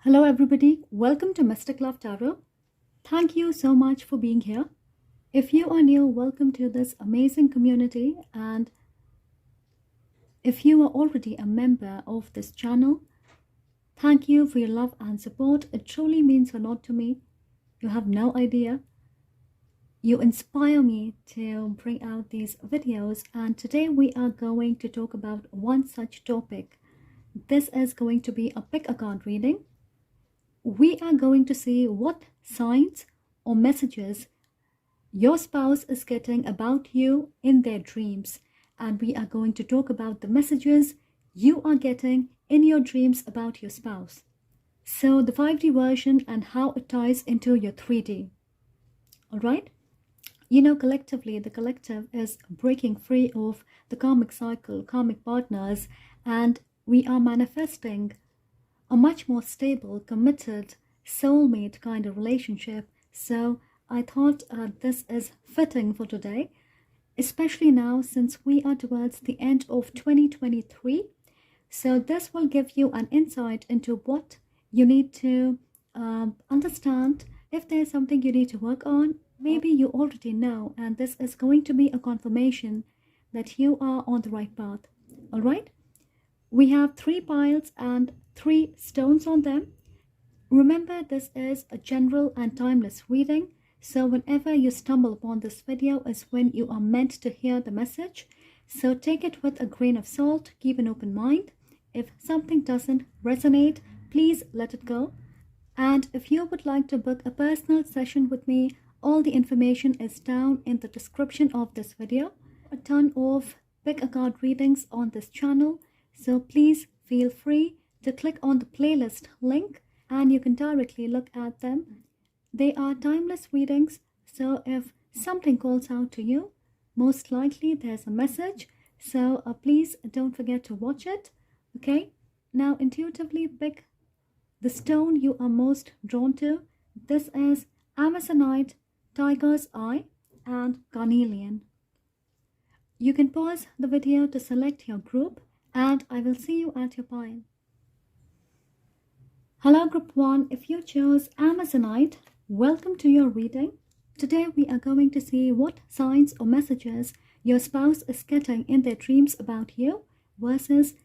Hello, everybody. Welcome to Mystic Love Tarot. Thank you so much for being here. If you are new, welcome to this amazing community. And if you are already a member of this channel, thank you for your love and support. It truly means a lot to me. You have no idea. You inspire me to bring out these videos. And today we are going to talk about one such topic. This is going to be a pick a card reading. We are going to see what signs or messages your spouse is getting about you in their dreams. And we are going to talk about the messages you are getting in your dreams about your spouse. So the 5D version and how it ties into your 3D. All right? You know, collectively, the collective is breaking free of the karmic cycle, karmic partners, and we are manifesting a much more stable, committed, soulmate kind of relationship. So I thought this is fitting for today, especially now since we are towards the end of 2023. So this will give you an insight into what you need to understand. If there's something you need to work on, maybe you already know, and this is going to be a confirmation that you are on the right path. All right? We have 3 piles and 3 stones on them. Remember, this is a general and timeless reading, so whenever you stumble upon this video is when you are meant to hear the message. So take it with a grain of salt, keep an open mind. If something doesn't resonate, please let it go. And if you would like to book a personal session with me, all the information is down in the description of this video. A ton of pick a card readings on this channel, so please feel free to click on the playlist link and you can directly look at them. They are timeless readings, so if something calls out to you, most likely there's a message. So please don't forget to watch it. Okay, now intuitively pick the stone you are most drawn to. This is Amazonite, Tiger's Eye, and Carnelian. You can pause the video to select your group, and I will see you at your pile. Hello group 1, if you chose Amazonite, welcome to your reading. Today we are going to see what signs or messages your spouse is getting in their dreams about you versus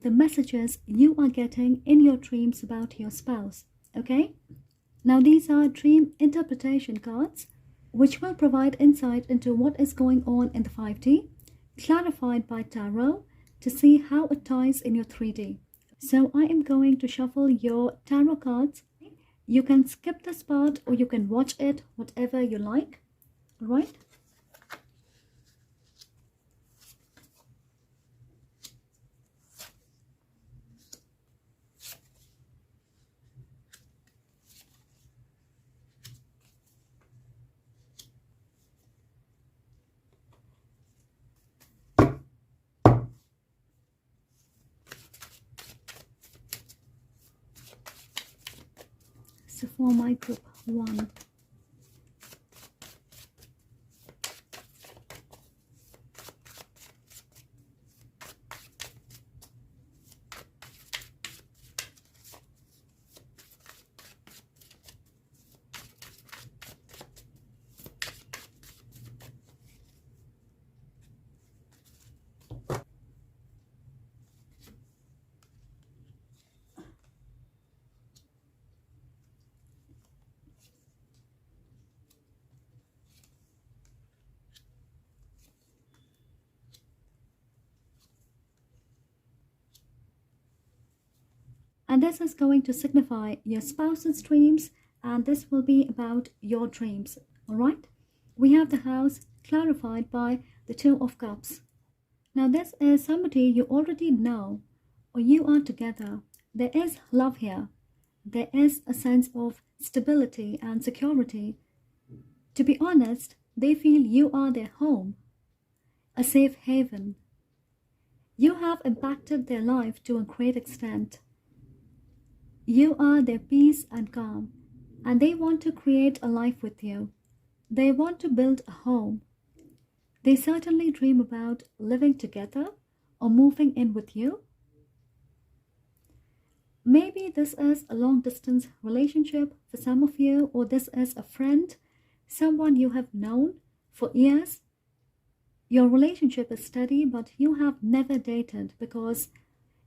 the messages you are getting in your dreams about your spouse. Okay? Now these are dream interpretation cards which will provide insight into what is going on in the 5D, clarified by tarot to see how it ties in your 3D. So I am going to shuffle your tarot cards. You can skip this part or you can watch it, whatever you like. All right? So for my group 1, and this is going to signify your spouse's dreams, and this will be about your dreams. All right? We have the house clarified by the 2 of Cups. Now this is somebody you already know, or you are together. There is love here. There is a sense of stability and security. To be honest, they feel you are their home, a safe haven. You have impacted their life to a great extent. You are their peace and calm, and they want to create a life with you. They want to build a home. They certainly dream about living together or moving in with you. maybe this is a long distance relationship for some of you, or this is a friend, someone you have known for years. Your relationship is steady, but you have never dated because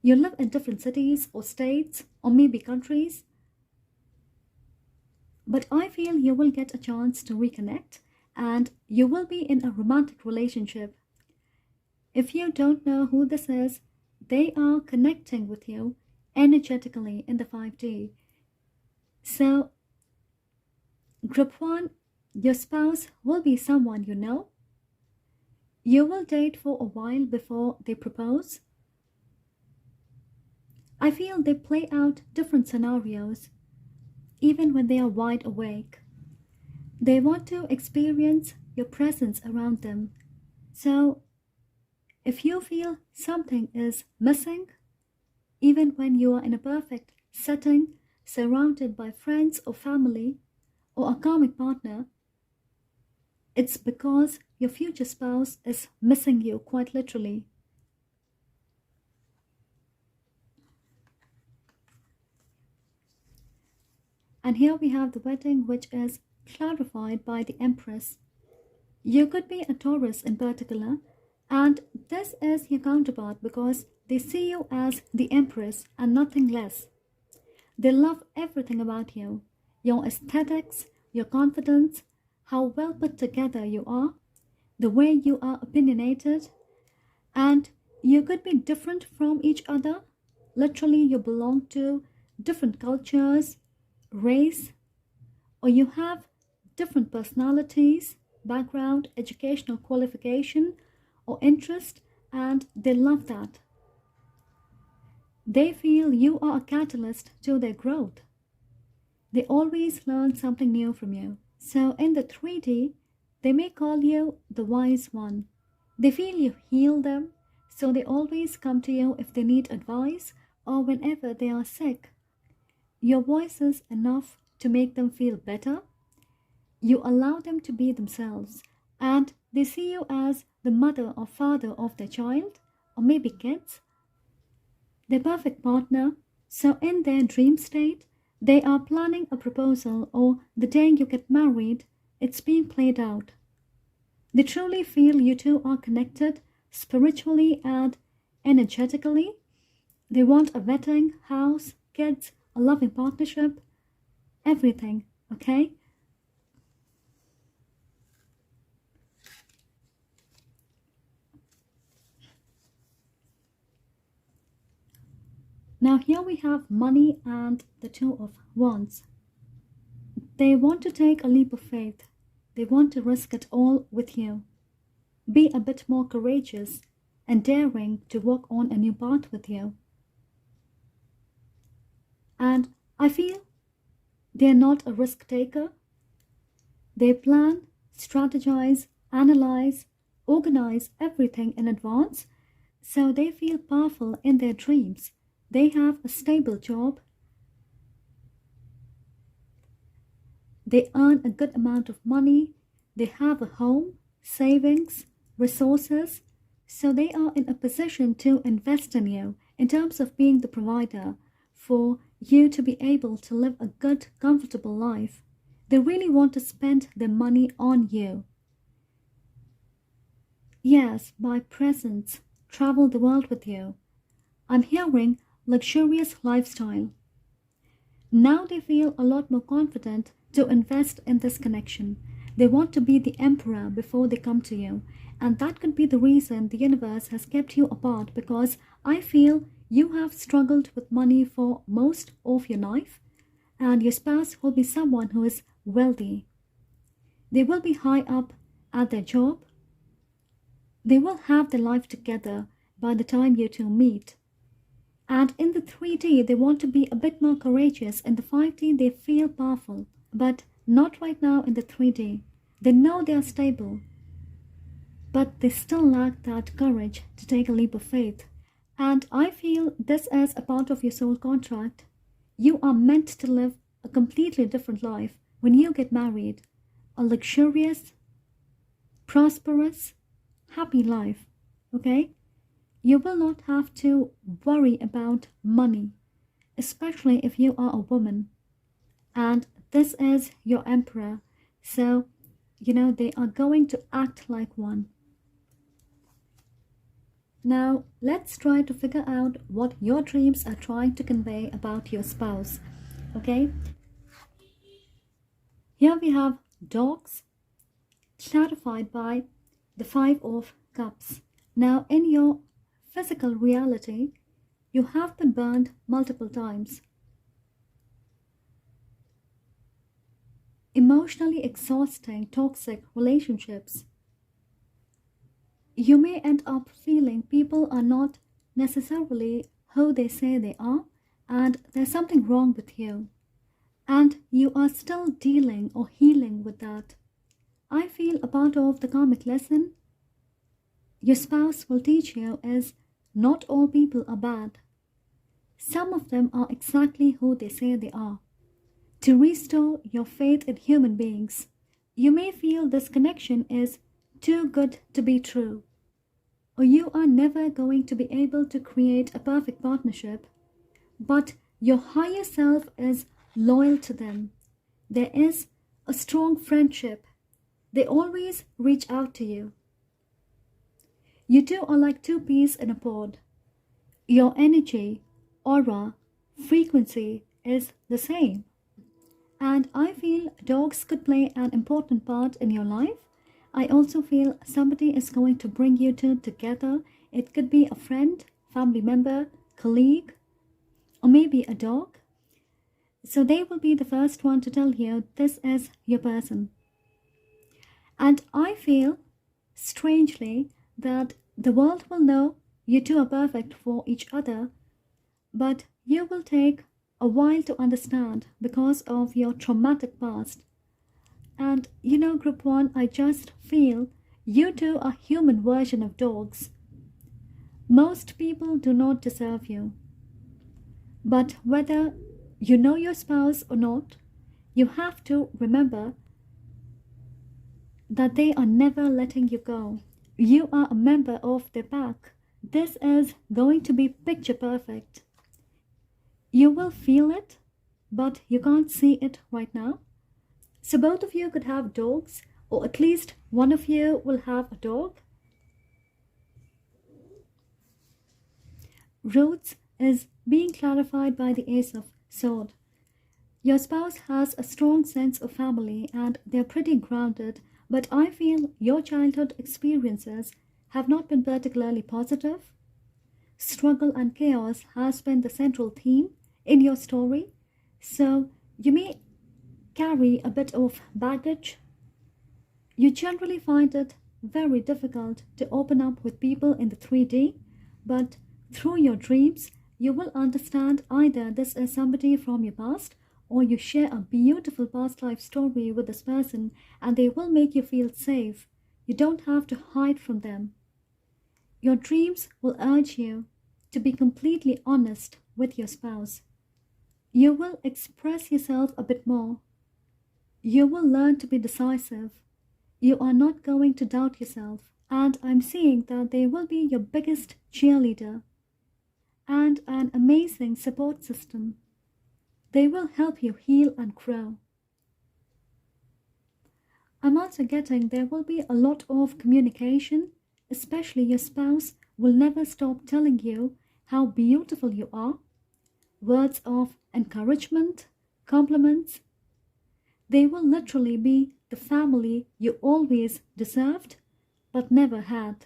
you live in different cities or states or maybe countries. But I feel you will get a chance to reconnect and you will be in a romantic relationship. If you don't know who this is, they are connecting with you energetically in the 5D. So, group 1, your spouse will be someone you know. You will date for a while before they propose. I feel they play out different scenarios, even when they are wide awake. They want to experience your presence around them. So, if you feel something is missing, even when you are in a perfect setting, surrounded by friends or family, or a karmic partner, it's because your future spouse is missing you quite literally. And here we have the wedding, which is clarified by the Empress. You could be a Taurus in particular, and this is your counterpart because they see you as the Empress and nothing less. They love everything about you, your aesthetics, your confidence, how well put together you are, the way you are opinionated, and you could be different from each other. Literally, you belong to different cultures, race, or you have different personalities, background, educational qualification, or interest, and they love that. They feel you are a catalyst to their growth. They always learn something new from you. So in the 3D, they may call you the wise one. They feel you heal them, so they always come to you if they need advice or whenever they are sick. Your voice is enough to make them feel better. You allow them to be themselves, and they see you as the mother or father of their child, or maybe kids, their perfect partner. So in their dream state, they are planning a proposal, or the day you get married, it's being played out. They truly feel you two are connected spiritually and energetically. They want a wedding, house, kids, a loving partnership, everything, okay? Now here we have money and the Two of Wands. They want to take a leap of faith. They want to risk it all with you. Be a bit more courageous and daring to walk on a new path with you. And I feel they're not a risk taker. They plan, strategize, analyze, organize everything in advance, so they feel powerful in their dreams. They have a stable job. They earn a good amount of money. They have a home, savings, resources. So they are in a position to invest in you in terms of being the provider for you to be able to live a good, comfortable life. They really want to spend their money on you. Yes, buy presents, travel the world with you. I'm hearing luxurious lifestyle. Now they feel a lot more confident to invest in this connection. They want to be the emperor before they come to you. And that could be the reason the universe has kept you apart, because I feel you have struggled with money for most of your life, and your spouse will be someone who is wealthy. They will be high up at their job. They will have their life together by the time you two meet. And in the 3D, they want to be a bit more courageous. In the 5D, they feel powerful, but not right now in the 3D. They know they are stable, but they still lack that courage to take a leap of faith. And I feel this is a part of your soul contract. You are meant to live a completely different life when you get married. A luxurious, prosperous, happy life, okay? You will not have to worry about money. especially if you are a woman. And this is your emperor. So, they are going to act like one. Now, let's try to figure out what your dreams are trying to convey about your spouse. Okay? Here we have dogs, clarified by the Five of Cups. Now, in your physical reality, you have been burned multiple times. Emotionally exhausting, toxic relationships. You may end up feeling people are not necessarily who they say they are, and there's something wrong with you. And you are still dealing or healing with that. I feel a part of the karmic lesson your spouse will teach you is not all people are bad. Some of them are exactly who they say they are. To restore your faith in human beings, you may feel this connection is too good to be true, or you are never going to be able to create a perfect partnership, but your higher self is loyal to them. There is a strong friendship. They always reach out to you. You two are like two peas in a pod. Your energy, aura, frequency is the same. And I feel dogs could play an important part in your life. I also feel somebody is going to bring you two together. It could be a friend, family member, colleague, or maybe a dog. So they will be the first one to tell you this is your person. And I feel, strangely, that the world will know you two are perfect for each other, but you will take a while to understand because of your traumatic past. And Group 1, I just feel you two are human version of dogs. Most people do not deserve you. But whether you know your spouse or not, you have to remember that they are never letting you go. You are a member of their pack. This is going to be picture perfect. You will feel it, but you can't see it right now. So both of you could have dogs, or at least one of you will have a dog. Roots is being clarified by the Ace of Swords. Your spouse has a strong sense of family and they're pretty grounded, but I feel your childhood experiences have not been particularly positive. Struggle and chaos has been the central theme in your story, so you may carry a bit of baggage. You generally find it very difficult to open up with people in the 3D, but through your dreams, you will understand either this is somebody from your past or you share a beautiful past life story with this person and they will make you feel safe. You don't have to hide from them. Your dreams will urge you to be completely honest with your spouse. You will express yourself a bit more. You will learn to be decisive. You are not going to doubt yourself. And I'm seeing that they will be your biggest cheerleader and an amazing support system. They will help you heal and grow. I'm also getting there will be a lot of communication, especially your spouse will never stop telling you how beautiful you are. Words of encouragement, compliments. They will literally be the family you always deserved but never had.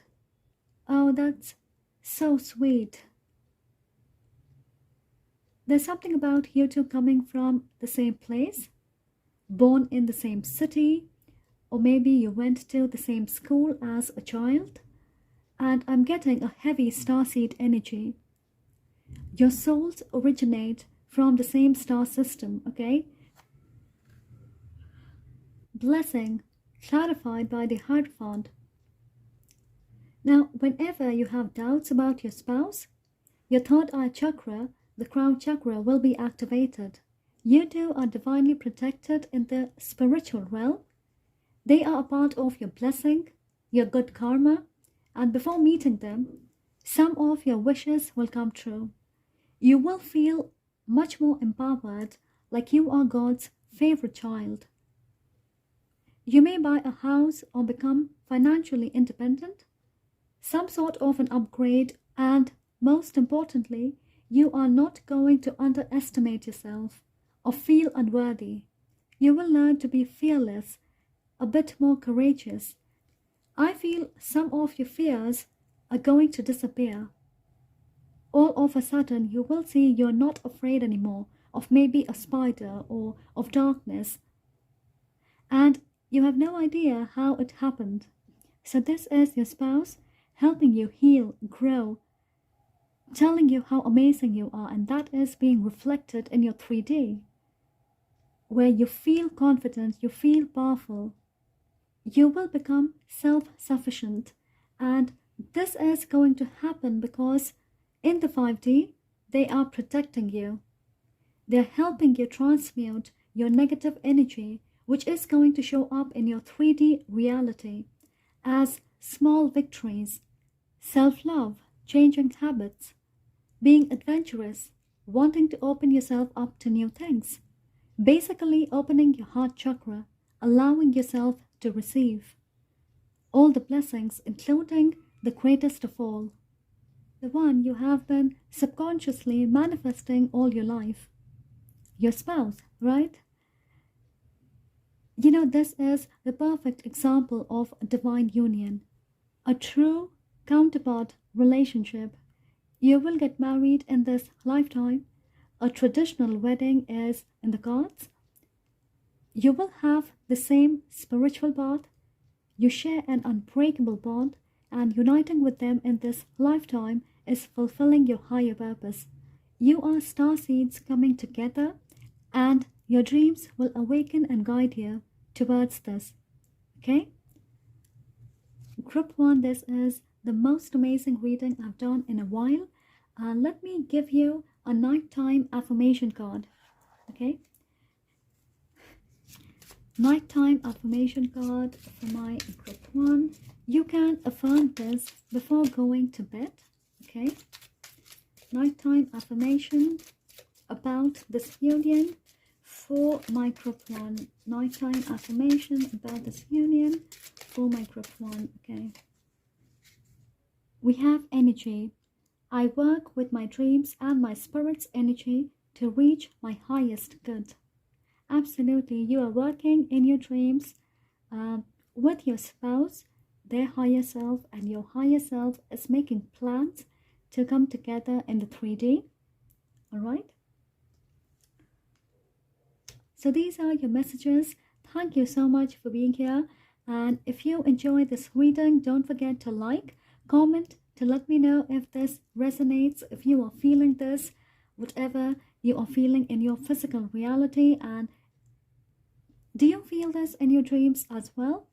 Oh, that's so sweet. There's something about you two coming from the same place, born in the same city, or maybe you went to the same school as a child, and I'm getting a heavy starseed energy. Your souls originate from the same star system, okay? Blessing, clarified by the Hierophant. Now, whenever you have doubts about your spouse, your third eye chakra, the crown chakra, will be activated. You two are divinely protected in the spiritual realm. They are a part of your blessing, your good karma, and before meeting them, some of your wishes will come true. You will feel much more empowered, like you are God's favorite child. You may buy a house or become financially independent, some sort of an upgrade, and most importantly, you are not going to underestimate yourself or feel unworthy. You will learn to be fearless, a bit more courageous. I feel some of your fears are going to disappear. All of a sudden, you will see you're not afraid anymore of maybe a spider or of darkness, and you have no idea how it happened. So, this is your spouse helping you heal, grow, telling you how amazing you are, and that is being reflected in your 3D, where you feel confident, you feel powerful. You will become self sufficient, and this is going to happen because in the 5D, they are protecting you. They're helping you transmute your negative energy, which is going to show up in your 3D reality as small victories, self love, changing habits, being adventurous, wanting to open yourself up to new things. Basically, opening your heart chakra, allowing yourself to receive all the blessings, including the greatest of all, the one you have been subconsciously manifesting all your life, your spouse, right? You know, this is the perfect example of divine union, a true counterpart relationship. You will get married in this lifetime. A traditional wedding is in the cards. You will have the same spiritual path. You share an unbreakable bond, and uniting with them in this lifetime is fulfilling your higher purpose. You are star seeds coming together, and your dreams will awaken and guide you towards this. Okay? Group 1, this is the most amazing reading I've done in a while. Let me give you a nighttime affirmation card. Okay? Nighttime affirmation card for my group 1. You can affirm this before going to bed. Okay? Nighttime affirmation about this union for my group 1. Nighttime affirmation about this union for my group 1. Okay? We have energy. I work with my dreams and my spirit's energy to reach my highest good. Absolutely, you are working in your dreams with your spouse, their higher self, and your higher self is making plans to come together in the 3D. All right? So these are your messages. Thank you so much for being here. And if you enjoy this reading, don't forget to like, comment to let me know if this resonates, if you are feeling this, whatever you are feeling in your physical reality. And do you feel this in your dreams as well?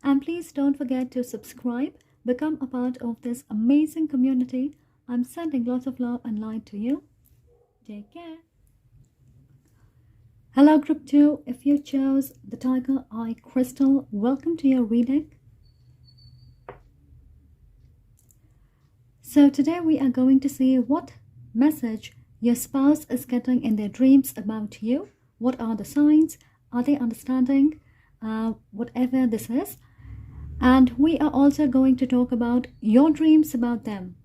And please don't forget to subscribe, become a part of this amazing community. I'm sending lots of love and light to you. Take care. Hello group 2, if you chose the Tiger Eye Crystal, welcome to your reading. So today we are going to see what message your spouse is getting in their dreams about you. What are the signs? Are they understanding whatever this is? And we are also going to talk about your dreams about them.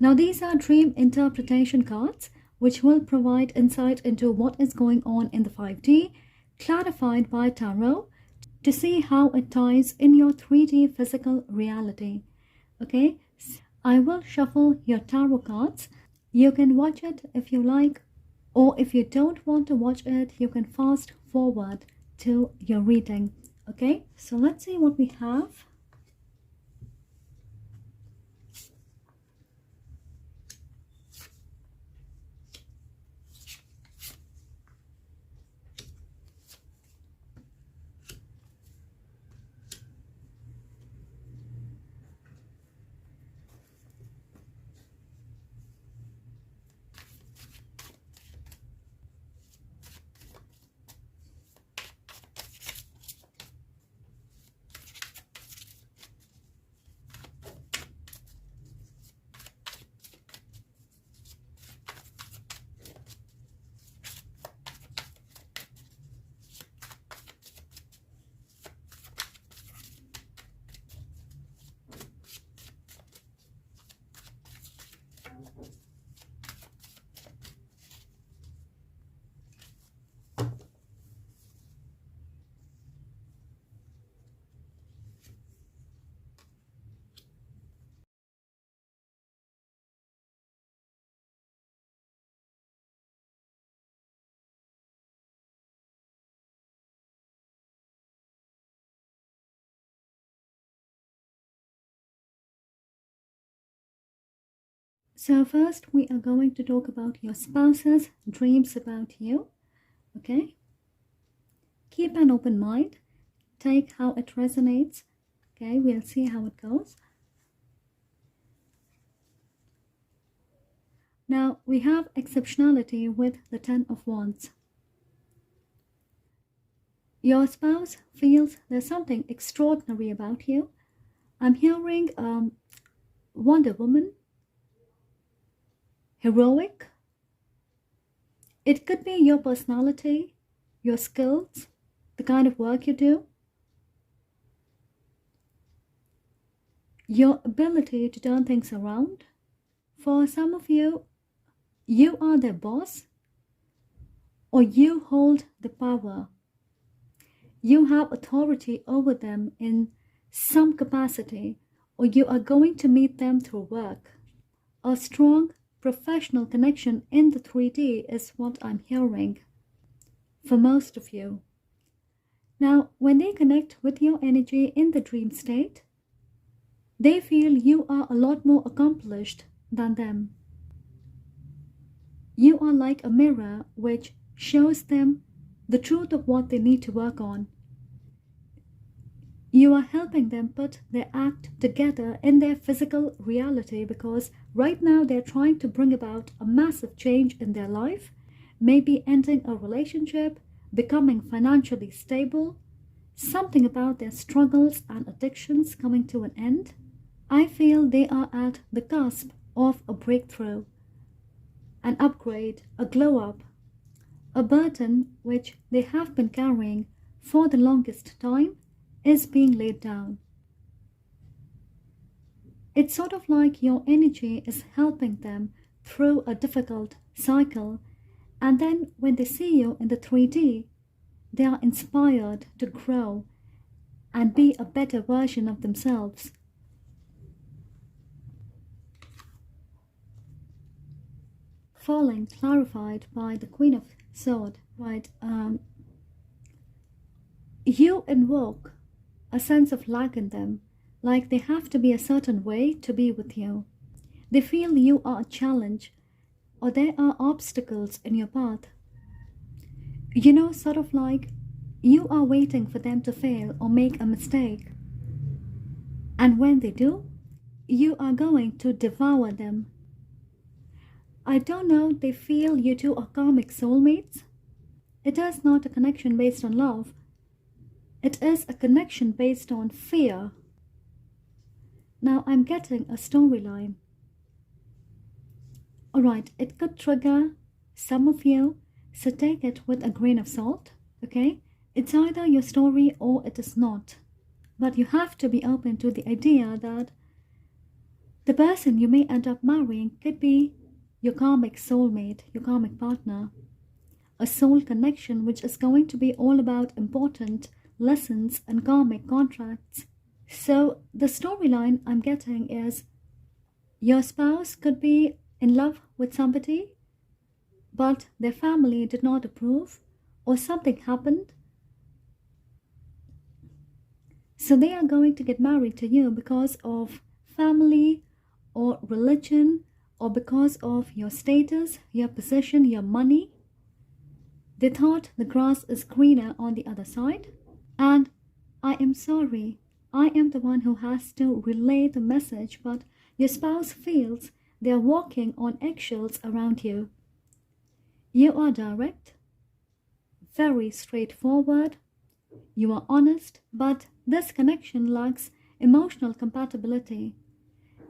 Now these are dream interpretation cards, which will provide insight into what is going on in the 5D, clarified by tarot, to see how it ties in your 3D physical reality. Okay, I will shuffle your tarot cards. You can watch it if you like, or if you don't want to watch it, you can fast forward to your reading. Okay, so let's see what we have. So first we are going to talk about your spouse's dreams about you, okay? Keep an open mind, take how it resonates, okay? We'll see how it goes. Now we have exceptionality with the Ten of Wands. Your spouse feels there's something extraordinary about you. I'm hearing Wonder Woman, heroic. It could be your personality, your skills, the kind of work you do, your ability to turn things around. For some of you, you are their boss, or you hold the power. You have authority over them in some capacity, or you are going to meet them through work. A strong professional connection in the 3D is what I'm hearing for most of you. Now, when they connect with your energy in the dream state, they feel you are a lot more accomplished than them. You are like a mirror which shows them the truth of what they need to work on. You are helping them put their act together in their physical reality because right now they're trying to bring about a massive change in their life, maybe ending a relationship, becoming financially stable, something about their struggles and addictions coming to an end. I feel they are at the cusp of a breakthrough, an upgrade, a glow up, a burden which they have been carrying for the longest time is being laid down. It's sort of like your energy is helping them through a difficult cycle, and then when they see you in the 3D, they are inspired to grow and be a better version of themselves. Falling clarified by the Queen of Swords, right? You invoke a sense of lack in them, like they have to be a certain way to be with you. They feel you are a challenge or there are obstacles in your path. You know, sort of like you are waiting for them to fail or make a mistake. And when they do, you are going to devour them. I don't know, they feel you two are karmic soulmates. It is not a connection based on love. It is a connection based on fear. Now I'm getting a storyline. Alright, it could trigger some of you, so take it with a grain of salt, okay? It's either your story or it is not. But you have to be open to the idea that the person you may end up marrying could be your karmic soulmate, your karmic partner. A soul connection which is going to be all about important lessons and karmic contracts. So the storyline I'm getting is your spouse could be in love with somebody, but their family did not approve or something happened. So they are going to get married to you because of family or religion or because of your status, your position, your money. They thought the grass is greener on the other side. And I am sorry, I am the one who has to relay the message, but your spouse feels they are walking on eggshells around you. You are direct, very straightforward, you are honest, but this connection lacks emotional compatibility.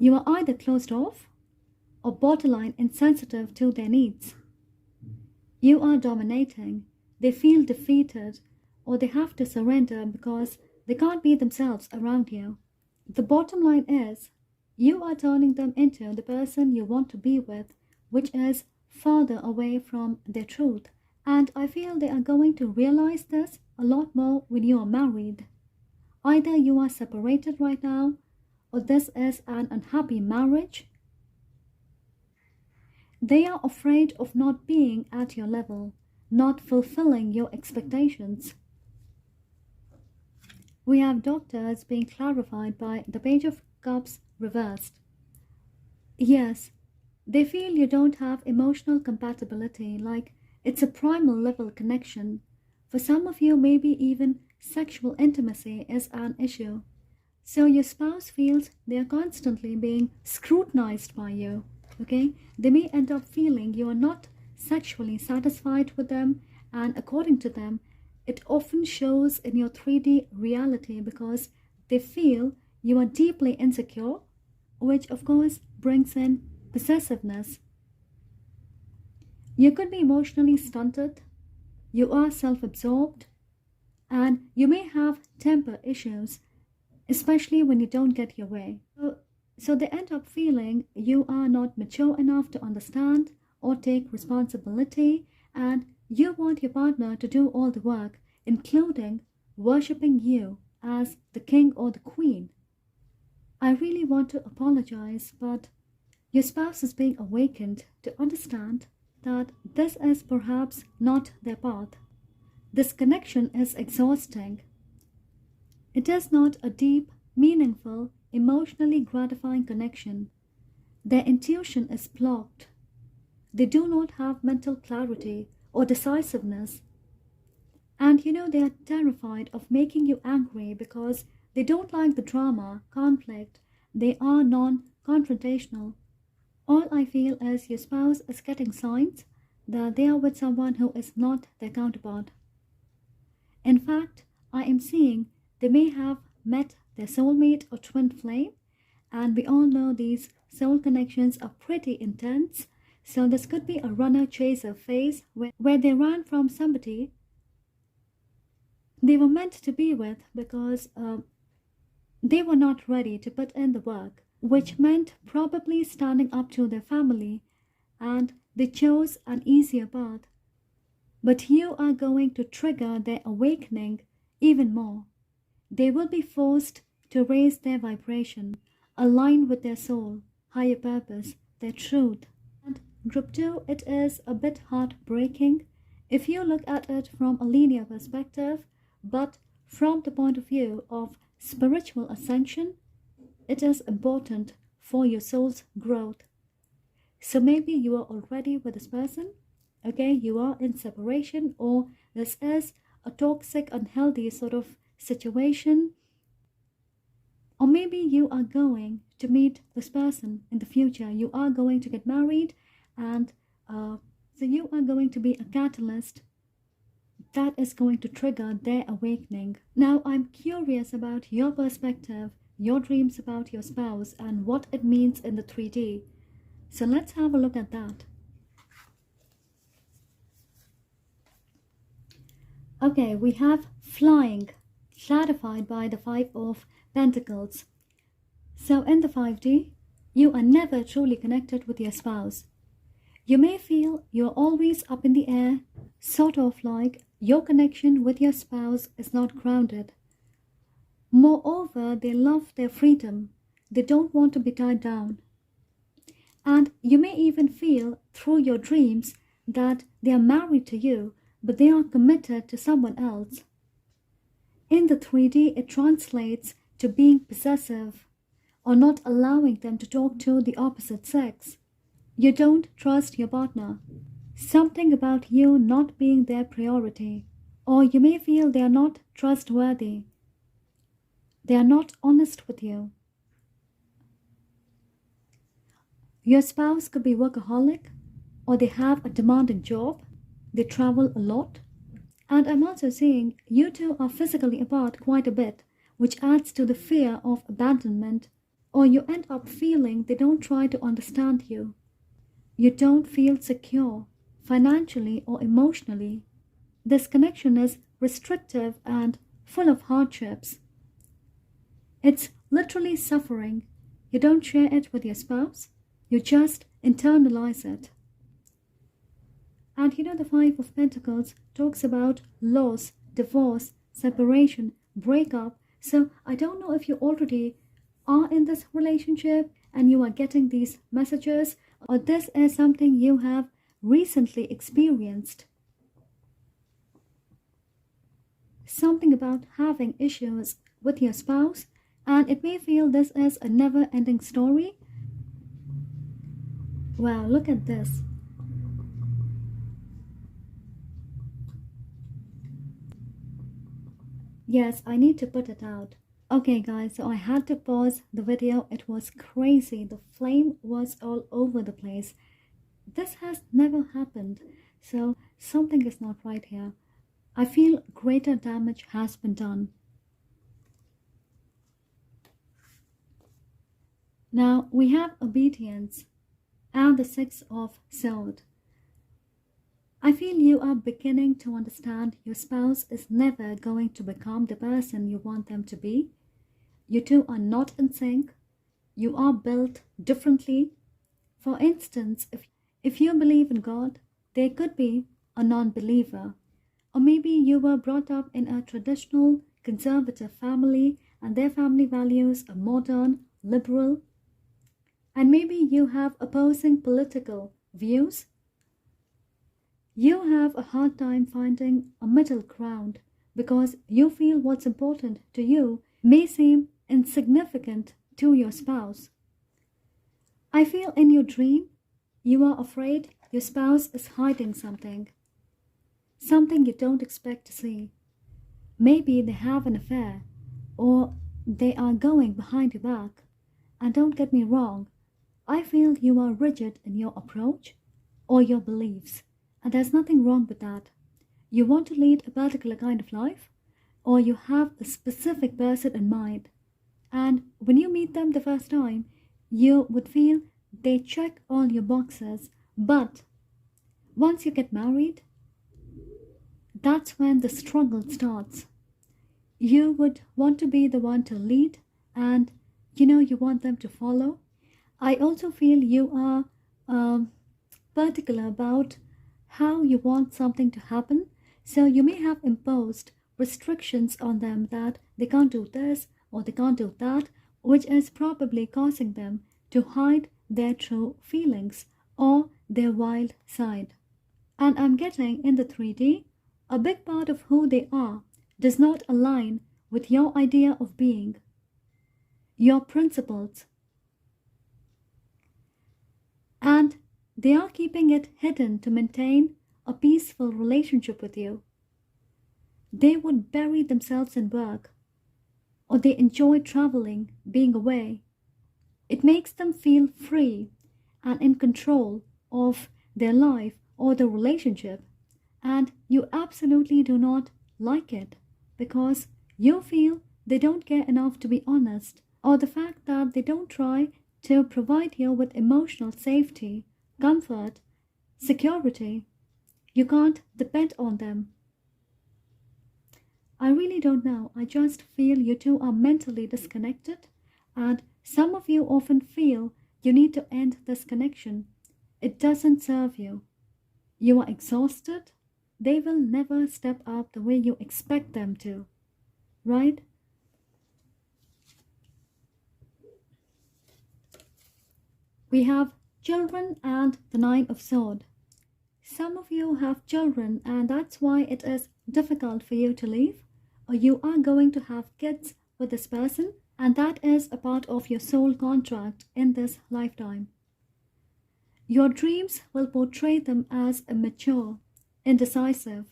You are either closed off or borderline insensitive to their needs. You are dominating, they feel defeated, or they have to surrender because they can't be themselves around you. The bottom line is, you are turning them into the person you want to be with, which is farther away from their truth. And I feel they are going to realize this a lot more when you are married. Either you are separated right now, or this is an unhappy marriage. They are afraid of not being at your level, not fulfilling your expectations. We have doctors being clarified by the Page of Cups reversed. Yes, They feel you don't have emotional compatibility, like it's a primal level connection. For some of you, maybe even sexual intimacy is an issue. So your spouse feels they are constantly being scrutinized by you. Okay? They may end up feeling you are not sexually satisfied with them, and according to them, it often shows in your 3D reality because they feel you are deeply insecure, which of course brings in possessiveness. You could be emotionally stunted, you are self absorbed, and you may have temper issues, especially when you don't get your way. So they end up feeling you are not mature enough to understand or take responsibility, and you want your partner to do all the work, including worshipping you as the king or the queen. I really want to apologize, but your spouse is being awakened to understand that this is perhaps not their path. This connection is exhausting. It is not a deep, meaningful, emotionally gratifying connection. Their intuition is blocked. They do not have mental clarity or decisiveness. And they are terrified of making you angry because they don't like the drama, conflict. They are non confrontational. All I feel is your spouse is getting signs that they are with someone who is not their counterpart. In fact, I am seeing they may have met their soulmate or twin flame, and we all know these soul connections are pretty intense. So, this could be a runner chaser phase where they ran from somebody they were meant to be with because they were not ready to put in the work, which meant probably standing up to their family, and they chose an easier path. But you are going to trigger their awakening even more. They will be forced to raise their vibration, align with their soul, higher purpose, their truth. And group 2, it is a bit heartbreaking if you look at it from a linear perspective, but from the point of view of spiritual ascension, it is important for your soul's growth. So maybe you are already with this person, okay, you are in separation, or this is a toxic, unhealthy sort of situation, or maybe you are going to meet this person in the future. You are going to get married, and so you are going to be a catalyst that is going to trigger their awakening. Now, I'm curious about your perspective, your dreams about your spouse, and what it means in the 3D. So let's have a look at that. Okay, we have flying, clarified by the 5 of Pentacles. So in the 5D, you are never truly connected with your spouse. You may feel you're always up in the air, sort of like your connection with your spouse is not grounded. Moreover, they love their freedom. They don't want to be tied down. And you may even feel through your dreams that they are married to you, but they are committed to someone else. In the 3D, it translates to being possessive or not allowing them to talk to the opposite sex. You don't trust your partner. Something about you not being their priority. Or you may feel they are not trustworthy. They are not honest with you. Your spouse could be workaholic, or they have a demanding job. They travel a lot. And I'm also seeing you two are physically apart quite a bit, which adds to the fear of abandonment. Or you end up feeling they don't try to understand you. You don't feel secure, financially or emotionally. This connection is restrictive and full of hardships. It's literally suffering. You don't share it with your spouse, you just internalize it. And the 5 of Pentacles talks about loss, divorce, separation, breakup. So I don't know if you already are in this relationship and you are getting these messages, or this is something you have recently experienced. Something about having issues with your spouse, and it may feel this is a never-ending story. Wow, look at this. Yes, I need to put it out. Okay guys, so I had to pause the video. It was crazy. The flame was all over the place. This has never happened. So something is not right here. I feel greater damage has been done. Now we have obedience and the Six of Swords. I feel you are beginning to understand your spouse is never going to become the person you want them to be. You two are not in sync. You are built differently. For instance, if you believe in God, there could be a non-believer. Or maybe you were brought up in a traditional conservative family and their family values are modern, liberal. And maybe you have opposing political views. You have a hard time finding a middle ground because you feel what's important to you may seem insignificant to your spouse. I feel in your dream you are afraid your spouse is hiding something you don't expect to see. Maybe they have an affair or they are going behind your back. And don't get me wrong, I feel you are rigid in your approach or your beliefs, and there's nothing wrong with that. You want to lead a particular kind of life, or you have a specific person in mind, and when you meet them the first time, you would feel they check all your boxes, but once you get married, that's when the struggle starts. You would want to be the one to lead, and you want them to follow. I also feel you are particular about how you want something to happen, so you may have imposed restrictions on them that they can't do this or they can't do that, which is probably causing them to hide their true feelings or their wild side. And I'm getting in the 3D, a big part of who they are does not align with your idea of being, your principles, and they are keeping it hidden to maintain a peaceful relationship with you. They would bury themselves in work, or they enjoy traveling, being away. It makes them feel free and in control of their life or the relationship, and you absolutely do not like it because you feel they don't care enough to be honest, or the fact that they don't try to provide you with emotional safety, comfort, security. You can't depend on them. I really don't know. I just feel you two are mentally disconnected, and some of you often feel you need to end this connection. It doesn't serve you. You are exhausted. They will never step up the way you expect them to, right? We have children and the Nine of Swords. Some of you have children, and that's why it is difficult for you to leave, or you are going to have kids with this person, and that is a part of your soul contract in this lifetime. Your dreams will portray them as immature, indecisive,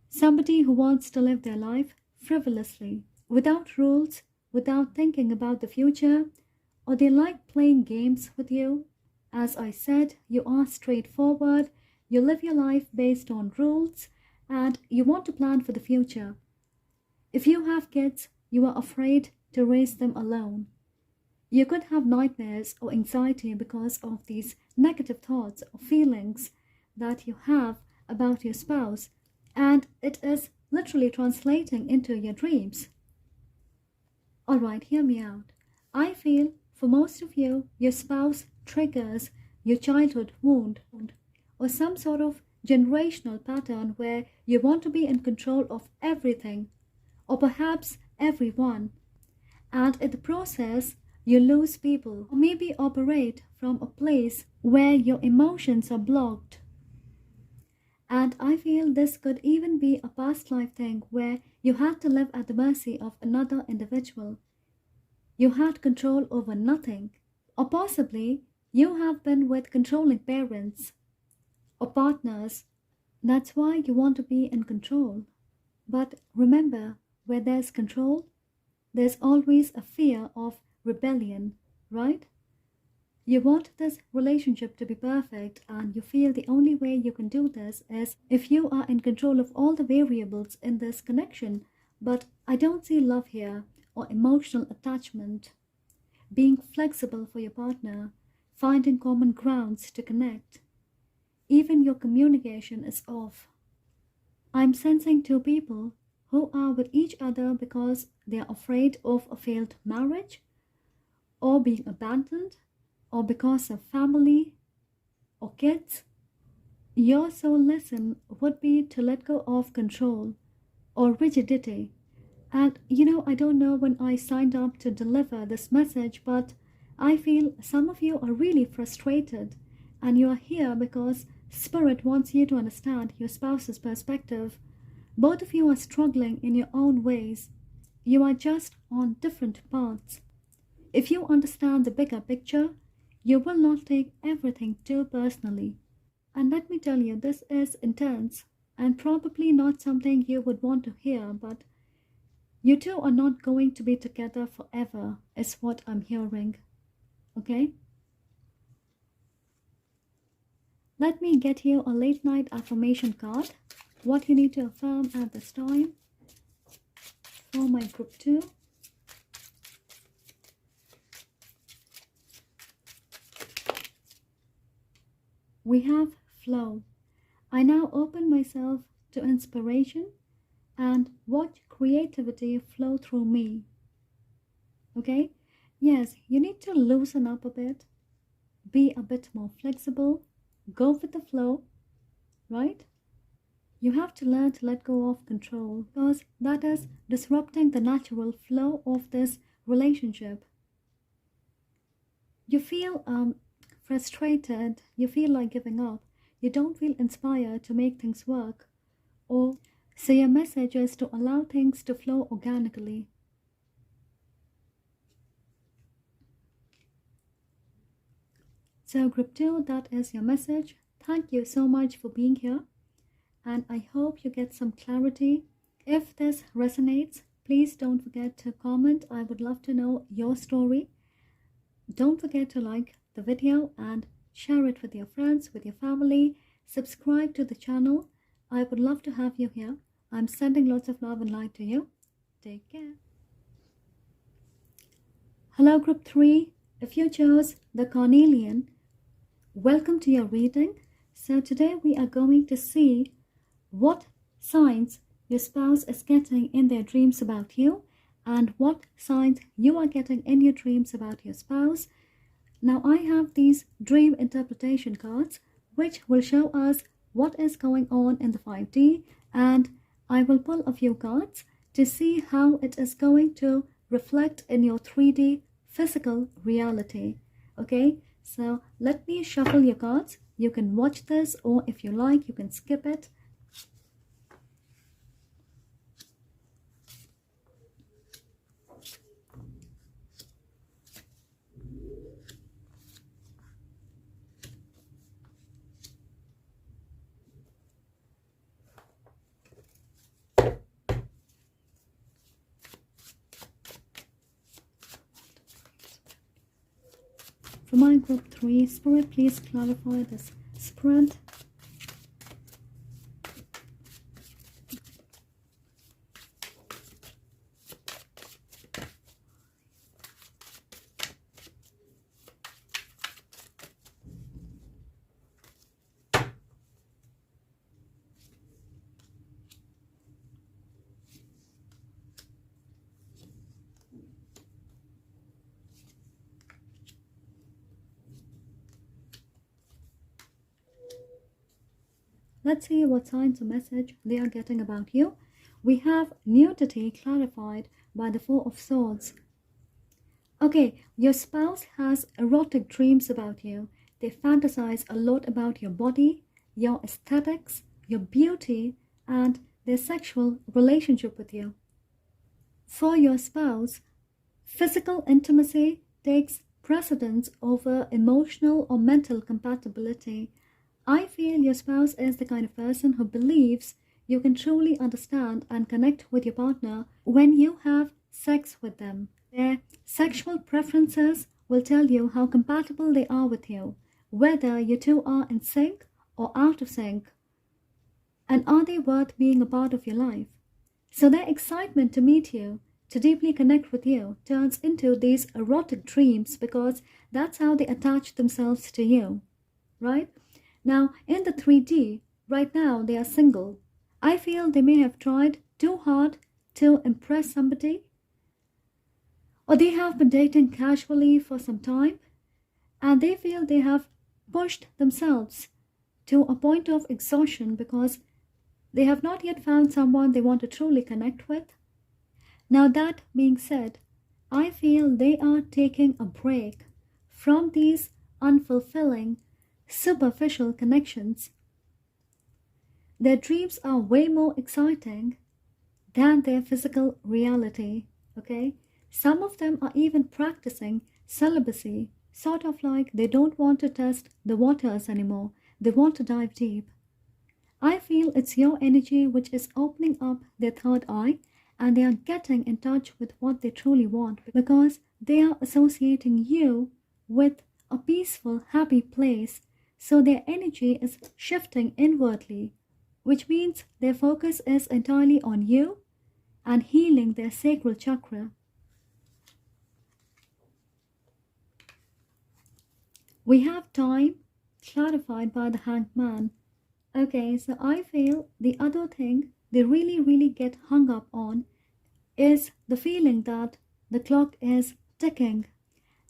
somebody who wants to live their life frivolously, without rules, without thinking about the future, or they like playing games with you. As I said, you are straightforward, you live your life based on rules, and you want to plan for the future. If you have kids, you are afraid to raise them alone. You could have nightmares or anxiety because of these negative thoughts or feelings that you have about your spouse, and it is literally translating into your dreams. Alright, hear me out. I feel for most of you, your spouse triggers your childhood wound or some sort of generational pattern where you want to be in control of everything or perhaps everyone, and in the process you lose people or maybe operate from a place where your emotions are blocked. And I feel this could even be a past life thing where you had to live at the mercy of another individual. You had control over nothing. Or possibly You have been with controlling parents or partners. That's why you want to be in control. But remember, where there's control, there's always a fear of rebellion, right? You want this relationship to be perfect, and you feel the only way you can do this is if you are in control of all the variables in this connection. But I don't see love here or emotional attachment, being flexible for your partner, finding common grounds to connect. Even your communication is off. I'm sensing two people who are with each other because they are afraid of a failed marriage, or being abandoned, or because of family or kids. Your sole lesson would be to let go of control or rigidity. And I don't know when I signed up to deliver this message, but I feel some of you are really frustrated, and you are here because Spirit wants you to understand your spouse's perspective. Both of you are struggling in your own ways. You are just on different paths. If you understand the bigger picture, you will not take everything too personally. And let me tell you, this is intense and probably not something you would want to hear, but you two are not going to be together forever, is what I'm hearing. Okay? Let me get you a late night affirmation card. What you need to affirm at this time for my group 2. We have flow. I now open myself to inspiration and watch creativity flow through me. Okay? Yes, you need to loosen up a bit, be a bit more flexible, go with the flow, right? You have to learn to let go of control because that is disrupting the natural flow of this relationship. You feel frustrated, you feel like giving up, you don't feel inspired to make things work, or so your message is to allow things to flow organically. So group 2, that is your message. Thank you so much for being here, and I hope you get some clarity. If this resonates, please don't forget to comment. I would love to know your story. Don't forget to like the video and share it with your friends, with your family. Subscribe to the channel. I would love to have you here. I'm sending lots of love and light to you. Take care. Hello group 3. If you chose the Carnelian, welcome to your reading. So today we are going to see what signs your spouse is getting in their dreams about you and what signs you are getting in your dreams about your spouse. Now I have these dream interpretation cards which will show us what is going on in the 5D, and I will pull a few cards to see how it is going to reflect in your 3D physical reality. Okay, so let me shuffle your cards. You can watch this, or if you like, you can skip it. For my group 3, Spirit, please clarify this spread. Let's see what signs or message they are getting about you. We have nudity clarified by the 4 of Swords. Okay, your spouse has erotic dreams about you. They fantasize a lot about your body, your aesthetics, your beauty, and their sexual relationship with you. For your spouse, physical intimacy takes precedence over emotional or mental compatibility. I feel your spouse is the kind of person who believes you can truly understand and connect with your partner when you have sex with them. Their sexual preferences will tell you how compatible they are with you, whether you two are in sync or out of sync, and are they worth being a part of your life. So their excitement to meet you, to deeply connect with you, turns into these erotic dreams because that's how they attach themselves to you, right? Now, in the 3D, right now they are single. I feel they may have tried too hard to impress somebody, or they have been dating casually for some time, and they feel they have pushed themselves to a point of exhaustion because they have not yet found someone they want to truly connect with. Now, that being said, I feel they are taking a break from these unfulfilling, superficial connections. Their dreams are way more exciting than their physical reality, okay? Some of them are even practicing celibacy, sort of like they don't want to test the waters anymore. They want to dive deep. I feel it's your energy which is opening up their third eye, and they are getting in touch with what they truly want because they are associating you with a peaceful, happy place. So their energy is shifting inwardly, which means their focus is entirely on you and healing their sacral chakra. We have time clarified by the Hanged Man. Okay, so I feel the other thing they really get hung up on is the feeling that the clock is ticking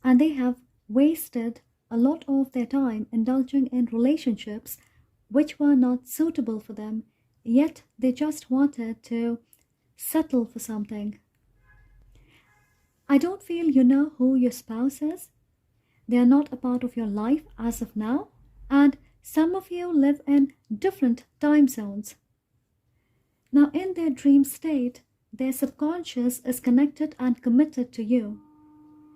and they have wasted a lot of their time indulging in relationships which were not suitable for them, yet they just wanted to settle for something. I don't feel you know who your spouse is. They are not a part of your life as of now, and some of you live in different time zones. Now, in their dream state, their subconscious is connected and committed to you.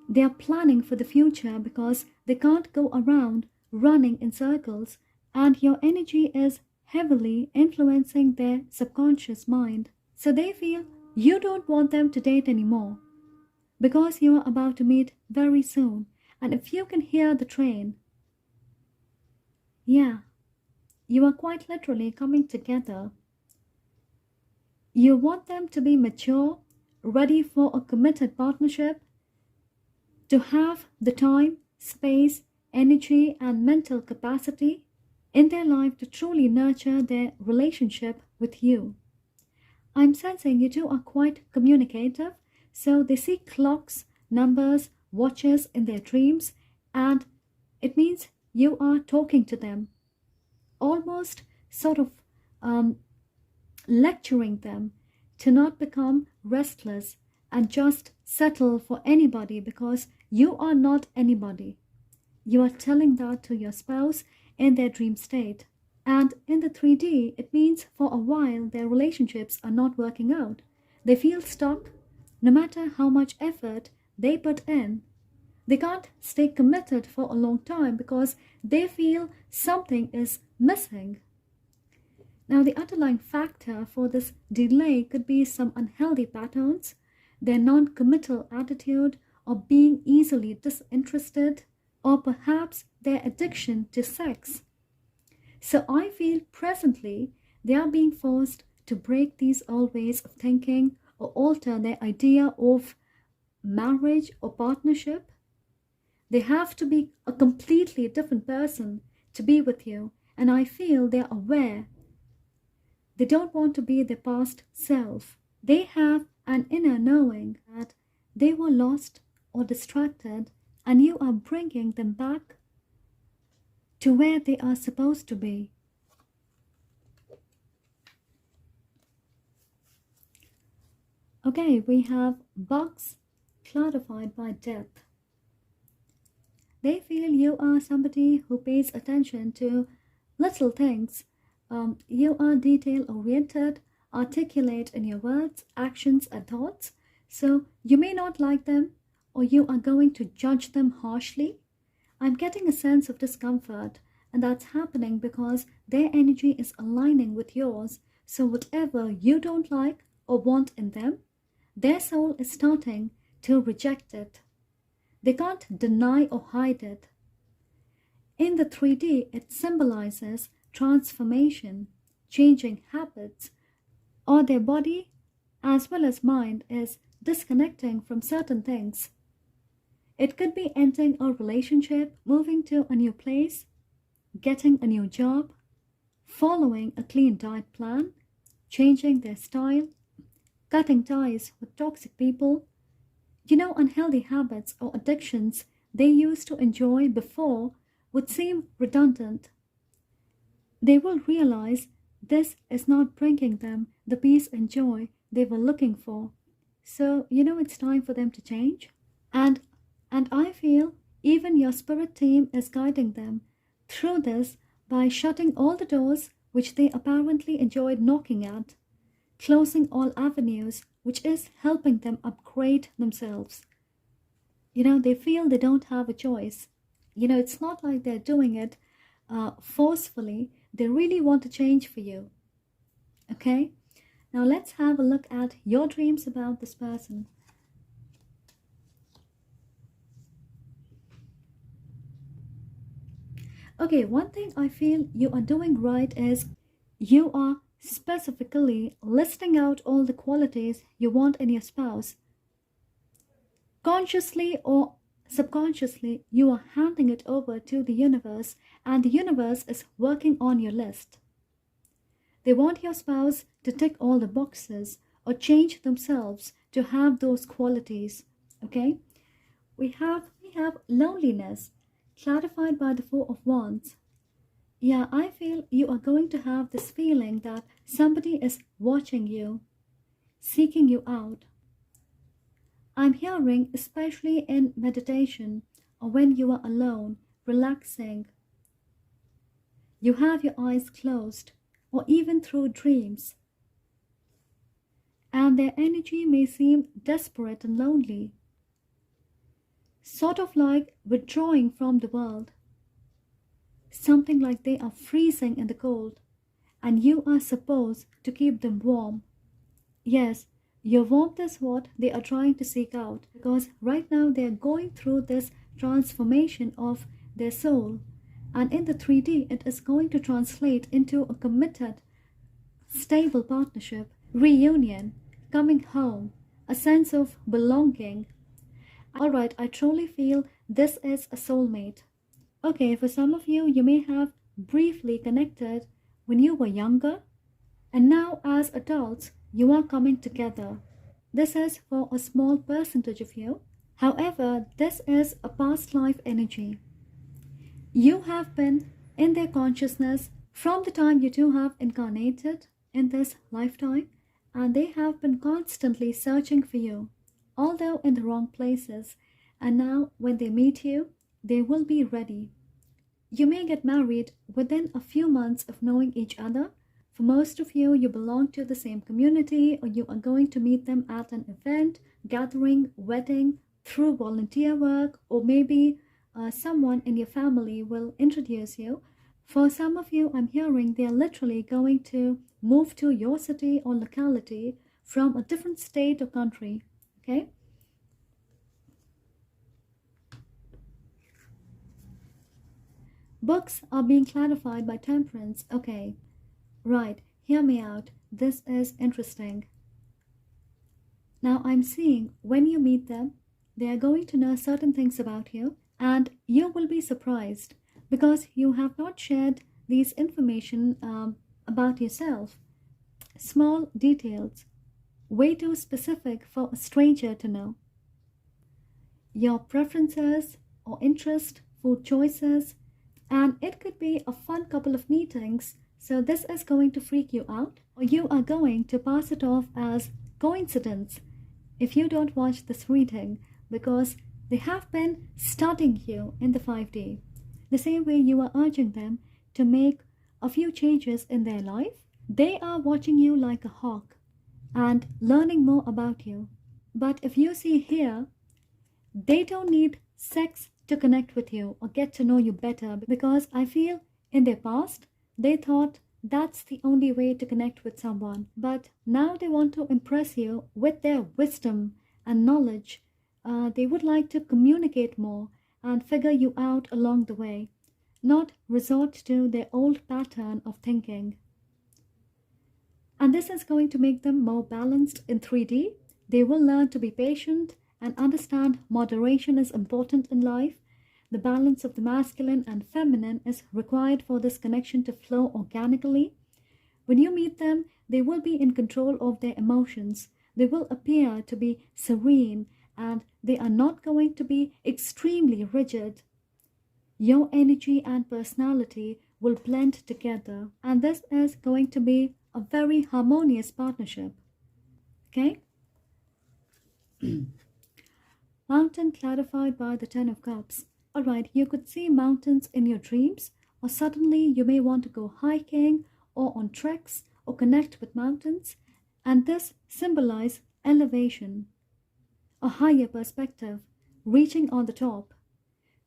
They are planning for the future because they can't go around running in circles, and your energy is heavily influencing their subconscious mind. So they feel you don't want them to date anymore because you are about to meet very soon. And if you can hear the train, yeah, you are quite literally coming together. You want them to be mature, ready for a committed partnership, to have the time, space, energy, and mental capacity in their life to truly nurture their relationship with you. I'm sensing you two are quite communicative, so they see clocks, numbers, watches in their dreams, and it means you are talking to them, almost sort of lecturing them to not become restless and just settle for anybody because you are not anybody. You are telling that to your spouse in their dream state. And in the 3D, it means for a while their relationships are not working out. They feel stuck no matter how much effort they put in. They can't stay committed for a long time because they feel something is missing. Now, the underlying factor for this delay could be some unhealthy patterns, their non-committal attitude, or being easily disinterested, or perhaps their addiction to sex. So I feel presently they are being forced to break these old ways of thinking or alter their idea of marriage or partnership. They have to be a completely different person to be with you, and I feel they are aware. They don't want to be their past self. They have an inner knowing that they were lost or distracted, and you are bringing them back to where they are supposed to be. Okay, we have bugs clarified by death. They feel you are somebody who pays attention to little things. You are detail oriented, articulate in your words, actions, and thoughts. So you may not like them, or you are going to judge them harshly. I'm getting a sense of discomfort, and that's happening because their energy is aligning with yours. So, whatever you don't like or want in them, their soul is starting to reject it. They can't deny or hide it. In the 3D, it symbolizes transformation, changing habits, or their body as well as mind is disconnecting from certain things. It could be ending a relationship, moving to a new place, getting a new job, following a clean diet plan, changing their style, cutting ties with toxic people, unhealthy habits or addictions they used to enjoy before would seem redundant. They will realize this is not bringing them the peace and joy they were looking for. So, it's time for them to change. And I feel even your spirit team is guiding them through this by shutting all the doors which they apparently enjoyed knocking at, closing all avenues which is helping them upgrade themselves. They feel they don't have a choice. It's not like they're doing it forcefully. They really want to change for you. Okay? Now let's have a look at your dreams about this person. Okay, one thing I feel you are doing right is you are specifically listing out all the qualities you want in your spouse. Consciously or subconsciously, you are handing it over to the universe, and the universe is working on your list. They want your spouse to tick all the boxes or change themselves to have those qualities. Okay? We have loneliness, clarified by the Four of Wands. Yeah, I feel you are going to have this feeling that somebody is watching you, seeking you out. I'm hearing, especially in meditation or when you are alone, relaxing. You have your eyes closed, or even through dreams. And their energy may seem desperate and lonely, sort of like withdrawing from the world. Something like they are freezing in the cold, and you are supposed to keep them warm. Yes, your warmth is what they are trying to seek out, because right now they are going through this transformation of their soul, and in the 3D it is going to translate into a committed, stable partnership, reunion, coming home, a sense of belonging. Alright, I truly feel this is a soulmate. Okay, for some of you, you may have briefly connected when you were younger, and now as adults, you are coming together. This is for a small percentage of you. However, this is a past life energy. You have been in their consciousness from the time you two have incarnated in this lifetime, and they have been constantly searching for you, although in the wrong places. And now, when they meet you, they will be ready. You may get married within a few months of knowing each other. For most of you, you belong to the same community, or you are going to meet them at an event, gathering, wedding, through volunteer work, or maybe someone in your family will introduce you. For some of you, I'm hearing they are literally going to move to your city or locality from a different state or country. Okay? Books are being clarified by temperance. Okay, right, hear me out. This is interesting. Now I'm seeing when you meet them, they are going to know certain things about you, and you will be surprised because you have not shared these information about yourself. Small details, way too specific for a stranger to know. Your preferences or interest, food choices, and it could be a fun couple of meetings. So this is going to freak you out, or you are going to pass it off as coincidence if you don't watch this reading, because they have been studying you in the 5D. The same way you are urging them to make a few changes in their life, they are watching you like a hawk and learning more about you. But if you see here, They don't need sex to connect with you or get to know you better, because I feel in their past they thought that's the only way to connect with someone. But now they want to impress you with their wisdom and knowledge. They would like to communicate more and figure you out along the way, not resort to their old pattern of thinking. And this is going to make them more balanced in 3D. They will learn to be patient and understand moderation is important in life. The balance of the masculine and feminine is required for this connection to flow organically. When you meet them, they will be in control of their emotions. They will appear to be serene, and they are not going to be extremely rigid. Your energy and personality will blend together, and this is going to be a very harmonious partnership. Okay? Mountain clarified by the Ten of Cups. Alright, you could see mountains in your dreams, or suddenly you may want to go hiking or on treks or connect with mountains, and this symbolizes elevation, a higher perspective, reaching on the top.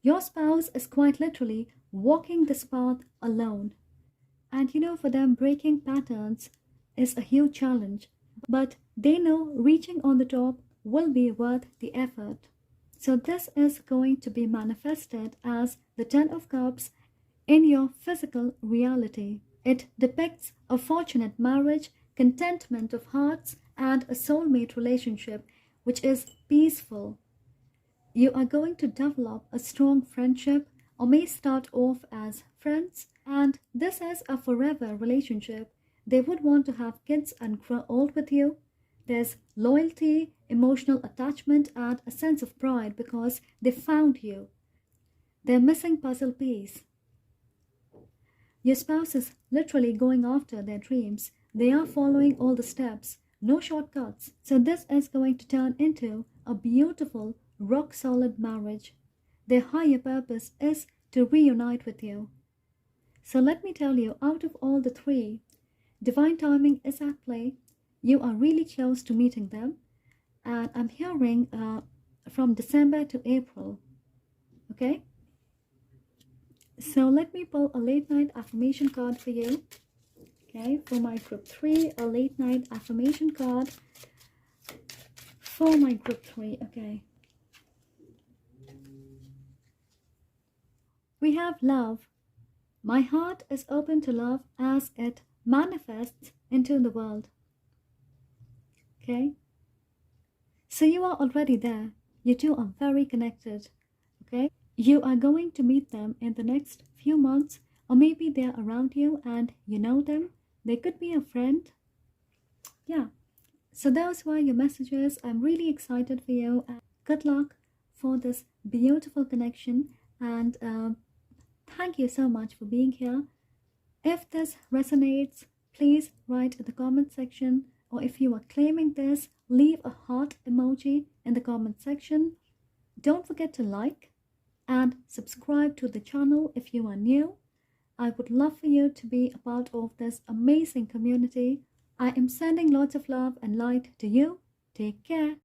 Your spouse is quite literally walking this path alone. And for them, breaking patterns is a huge challenge, but they know reaching on the top will be worth the effort. So this is going to be manifested as the Ten of Cups in your physical reality. It depicts a fortunate marriage, contentment of hearts, and a soulmate relationship which is peaceful. You are going to develop a strong friendship, or may start off as friends, and this is a forever relationship. They would want to have kids and grow old with you. There's loyalty, emotional attachment, and a sense of pride because they found you. They're missing puzzle piece. Your spouse is literally going after their dreams. They are following all the steps, no shortcuts. So this is going to turn into a beautiful, rock-solid marriage. Their higher purpose is to reunite with you. So let me tell you, out of all the three, divine timing is at play. You are really close to meeting them. And I'm hearing from December to April. Okay? So let me pull a late night affirmation card for you. Okay, for my group 3, a late night affirmation card for my group 3. Okay. We have love. My heart is open to love as it manifests into the world. Okay? So you are already there. You two are very connected. Okay? You are going to meet them in the next few months, or maybe they're around you and you know them. They could be a friend. Yeah. So those were your messages. I'm really excited for you. And good luck for this beautiful connection. And thank you so much for being here. If this resonates, please write in the comment section, or if you are claiming this, leave a heart emoji in the comment section. Don't forget to like and subscribe to the channel if you are new. I would love for you to be a part of this amazing community. I am sending lots of love and light to you. Take care.